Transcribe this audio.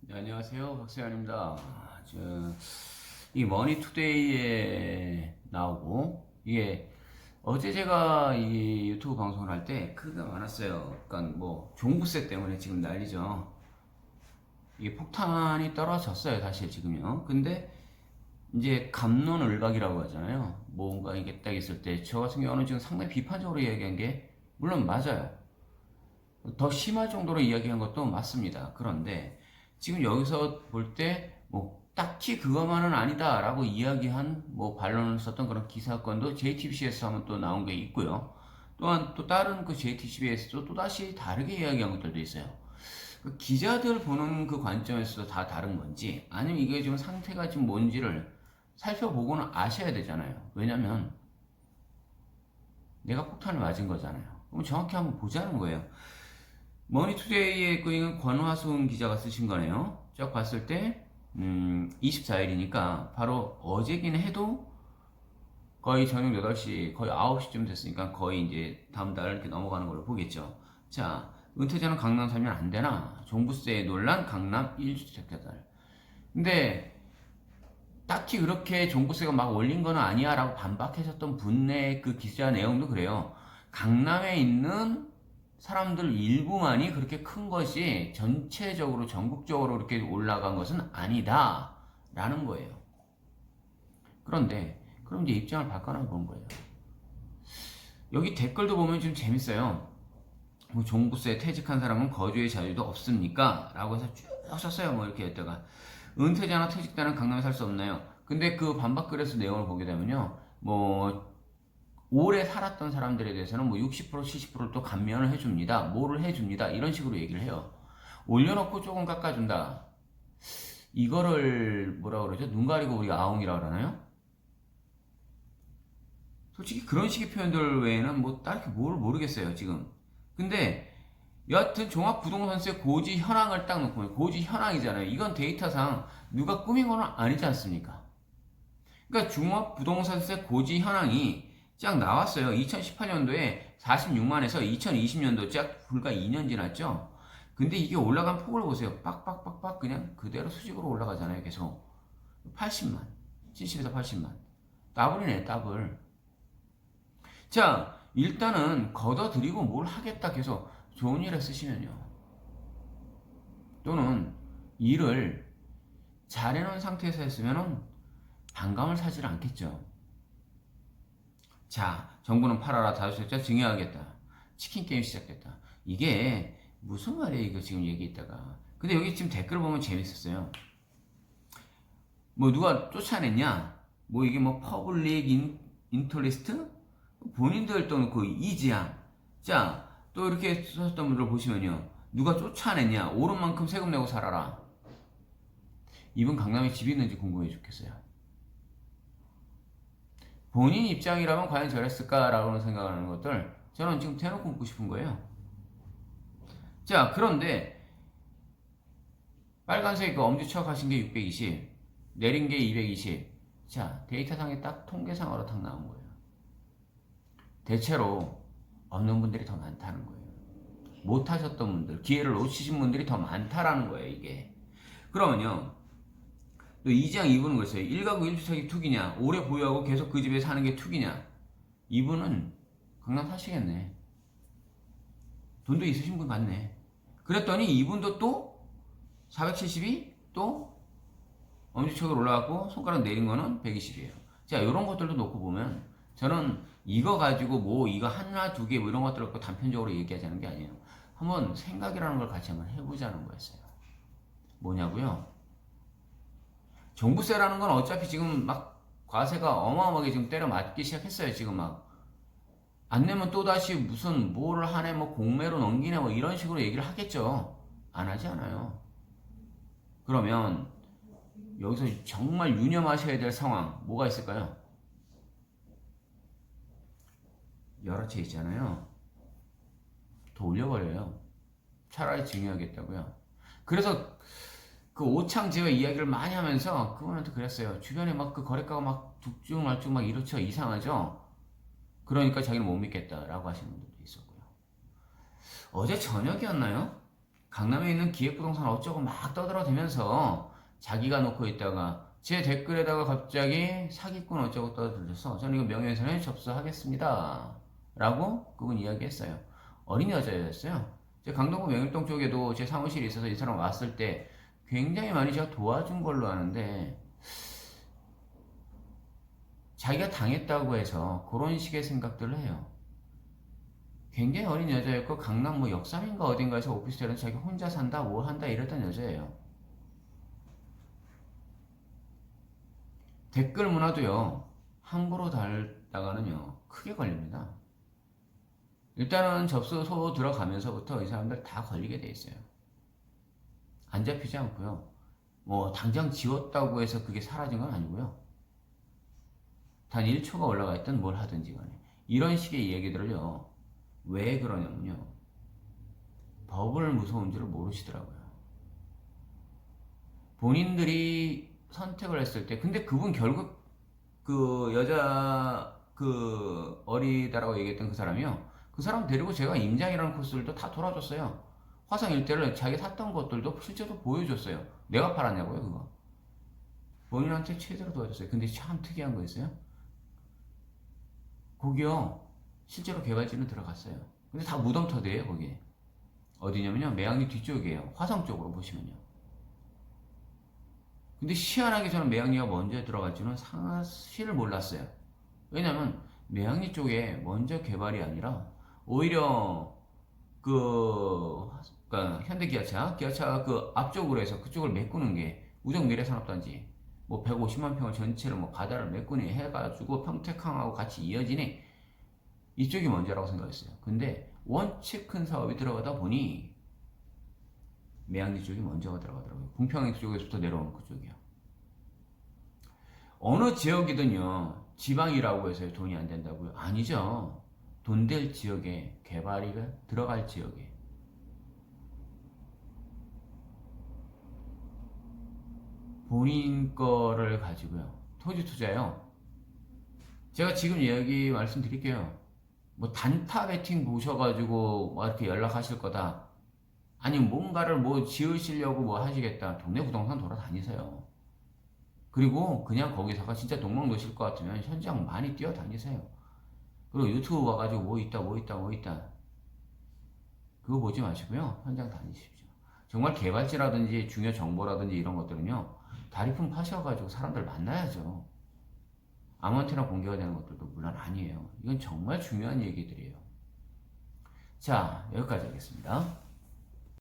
네, 안녕하세요. 박세현입니다. 이 머니투데이에 나오고, 이게 어제 제가 이 유튜브 방송을 할 때 크게 많았어요. 그러니까 뭐 종부세 때문에 지금 난리죠. 이게 폭탄이 떨어졌어요, 사실 지금요. 근데 이제 갑론을박이라고 하잖아요. 뭔가 이게 딱 있을 때 저 같은 경우는 지금 상당히 비판적으로 이야기한 게 물론 맞아요. 더 심할 정도로 이야기한 것도 맞습니다. 그런데 지금 여기서 볼 때 뭐 딱히 그것만은 아니다라고 이야기한 뭐 반론을 썼던 그런 기사건도 JTBC에서 한번 또 나온 게 있고요. 또한 또 다른 그 JTBC에서도 또 다시 다르게 이야기한 것들도 있어요. 그 기자들 보는 그 관점에서도 다 다른 건지 아니면 이게 지금 상태가 지금 뭔지를 살펴보고는 아셔야 되잖아요. 왜냐면 내가 폭탄을 맞은 거잖아요. 그럼 정확히 한번 보자는 거예요. 머니투데이의 그 권화수은 기자가 쓰신 거네요. 쫙 봤을 때 24일이니까 바로 어제긴 해도 거의 저녁 8시, 거의 9시쯤 됐으니까 거의 이제 다음 달 이렇게 넘어가는 걸로 보겠죠. 자, 은퇴자는 강남 살면 안 되나? 종부세 논란 강남 1주택자들. 근데 딱히 그렇게 종부세가 막 올린 건 아니야 라고 반박하셨던 분의 그 기자 내용도 그래요. 강남에 있는 사람들 일부만이 그렇게 큰 것이 전체적으로 전국적으로 이렇게 올라간 것은 아니다 라는 거예요. 그런데 그럼 이제 입장을 바꿔나 보는 거예요. 여기 댓글도 보면 좀 재밌어요. 뭐 종부세 퇴직한 사람은 거주의 자유도 없습니까? 라고 해서 쭉 썼어요. 뭐 이렇게 했다가 은퇴자나 퇴직자는 강남에 살 수 없나요? 근데 그 반박글에서 내용을 보게 되면요. 뭐 오래 살았던 사람들에 대해서는 뭐 60% 70%를 또 감면을 해줍니다. 뭐를 해줍니다. 이런 식으로 얘기를 해요. 올려놓고 조금 깎아준다. 이거를 뭐라 그러죠? 눈 가리고 우리가 아웅이라 그러나요? 솔직히 그런 식의 표현들 외에는 뭐 딱히 뭘 모르겠어요, 지금. 근데 여하튼 종합부동산세 고지 현황을 딱 놓고 고지 현황이잖아요. 이건 데이터상 누가 꾸민 건 아니지 않습니까? 그러니까 종합부동산세 고지 현황이 쫙 나왔어요. 2018년도에 46만에서 2020년도 쫙 불과 2년 지났죠. 근데 이게 올라간 폭을 보세요. 빡빡빡빡 그냥 그대로 수직으로 올라가잖아요. 계속 80만, 70에서 80만. 더블이네, 더블. 자, 일단은 걷어들이고 뭘 하겠다 계속 좋은 일에 쓰시면요. 또는 일을 잘 해놓은 상태에서 했으면은 반감을 사질 않겠죠. 자, 정부는 팔아라 다주택자 증여하겠다. 치킨 게임 시작됐다. 이게 무슨 말이에요? 이거 지금 얘기했다가. 근데 여기 지금 댓글 보면 재밌었어요. 뭐 누가 쫓아냈냐? 뭐 이게 뭐 퍼블릭 인터리스트? 본인들 또 그 이지향. 자, 또 이렇게 썼던 분들 보시면요. 누가 쫓아냈냐? 오른 만큼 세금 내고 살아라. 이분 강남에 집이 있는지 궁금해 죽겠어요. 본인 입장이라면 과연 저랬을까라고 생각하는 것들 저는 지금 대놓고 묻고 싶은 거예요. 자, 그런데 빨간색 그 엄지척 하신 게 620, 내린 게 220. 자, 데이터상에 딱 통계상으로 딱 나온 거예요. 대체로 없는 분들이 더 많다는 거예요. 못 하셨던 분들, 기회를 놓치신 분들이 더 많다라는 거예요, 이게. 그러면요. 또 이장 2부는 그랬어요. 1가구 1주택이 투기냐? 오래 보유하고 계속 그 집에 사는 게 투기냐? 이분은 강남 사시겠네. 돈도 있으신 분 같네. 그랬더니 이분도 또 470이 또 엄지척으로 올라갔고 손가락 내린 거는 120이에요. 자, 이런 것들도 놓고 보면 저는 이거 가지고 뭐 이거 하나 두 개 뭐 이런 것들 갖고 단편적으로 얘기하자는 게 아니에요. 한번 생각이라는 걸 같이 한번 해보자는 거였어요. 뭐냐고요? 종부세라는 건 어차피 지금 막 과세가 어마어마하게 지금 때려 맞기 시작했어요. 지금 막 안 내면 또다시 무슨 뭐를 하네 뭐 공매로 넘기네 뭐 이런 식으로 얘기를 하겠죠. 안 하지 않아요. 그러면 여기서 정말 유념하셔야 될 상황 뭐가 있을까요? 여러 채 있잖아요. 더 올려버려요. 차라리 증여하겠다고요. 그래서 그 오창제와 이야기를 많이 하면서 그분한테 그랬어요. 주변에 막 그 거래가가 막 둑중말쭉 막 이렇죠. 이상하죠. 그러니까 자기는 못 믿겠다라고 하시는 분들도 있었고요. 어제 저녁이었나요? 강남에 있는 기획부동산 어쩌고 막 떠들어대면서 자기가 놓고 있다가 제 댓글에다가 갑자기 사기꾼 어쩌고 떠들어서 저는 이거 명예훼손에 접수하겠습니다 라고 그분 이야기했어요. 어린 여자였어요. 제 강동구 명일동 쪽에도 제 사무실에 있어서 이 사람 왔을 때 굉장히 많이 제가 도와준 걸로 아는데 자기가 당했다고 해서 그런 식의 생각들을 해요. 굉장히 어린 여자였고 강남 뭐 역삼인가 어딘가에서 오피스텔은 자기 혼자 산다 뭐 한다 이랬던 여자예요. 댓글 문화도요 함부로 달다가는요 크게 걸립니다. 일단은 접수소 들어가면서부터 이 사람들 다 걸리게 돼 있어요. 안 잡히지 않고요. 뭐 당장 지웠다고 해서 그게 사라진 건 아니고요. 단 1초가 올라가 있든 뭘 하든지 간에 이런 식의 얘기들을요. 왜 그러냐면요. 법을 무서운 줄 모르시더라고요. 본인들이 선택을 했을 때 근데 그분 결국 그 여자 그 어리다라고 얘기했던 그 사람이요. 그 사람 데리고 제가 임장이라는 코스들도 다 돌아줬어요. 화성 일대를 자기 샀던 것들도 실제로 보여줬어요. 내가 팔았냐고요 그거. 본인한테 최대로 도와줬어요. 근데 참 특이한 거 있어요. 거기요 실제로 개발지는 들어갔어요. 근데 다 무덤터대예요 거기. 어디냐면요 매양리 뒤쪽이에요. 화성 쪽으로 보시면요. 근데 희한하게 저는 매양리가 먼저 들어갈 줄은 사실을 몰랐어요. 왜냐면 매양리 쪽에 먼저 개발이 아니라 오히려 그러니까 현대기아차 그 앞쪽으로 해서 그쪽을 메꾸는 게 우정 미래산업단지 뭐 150만 평을 전체를 뭐 바다를 메꾸니 해가지고 평택항하고 같이 이어지니 이쪽이 먼저라고 생각했어요. 근데 원체 큰 사업이 들어가다 보니 매양리 쪽이 먼저가 들어가더라고요. 궁평 쪽에서부터 내려오는 그쪽이요. 어느 지역이든요 지방이라고 해서 돈이 안 된다고요? 아니죠. 돈 될 지역에 개발이 들어갈 지역에 본인 거를 가지고요 토지 투자요. 제가 지금 여기 말씀드릴게요. 뭐 단타 베팅 보셔가지고 뭐 이렇게 연락하실 거다. 아니면 뭔가를 뭐 지으시려고 뭐 하시겠다. 동네 부동산 돌아다니세요. 그리고 그냥 거기다가 진짜 동막 놓으실 것 같으면 현장 많이 뛰어다니세요. 그리고 유튜브 와가지고 뭐 있다 뭐 있다 뭐 있다 그거 보지 마시고요 현장 다니십시오. 정말 개발지라든지 중요 정보라든지 이런 것들은요 다리품 파셔가지고 사람들 만나야죠. 아무한테나 공개가 되는 것들도 물론 아니에요. 이건 정말 중요한 얘기들이에요. 자 여기까지 하겠습니다.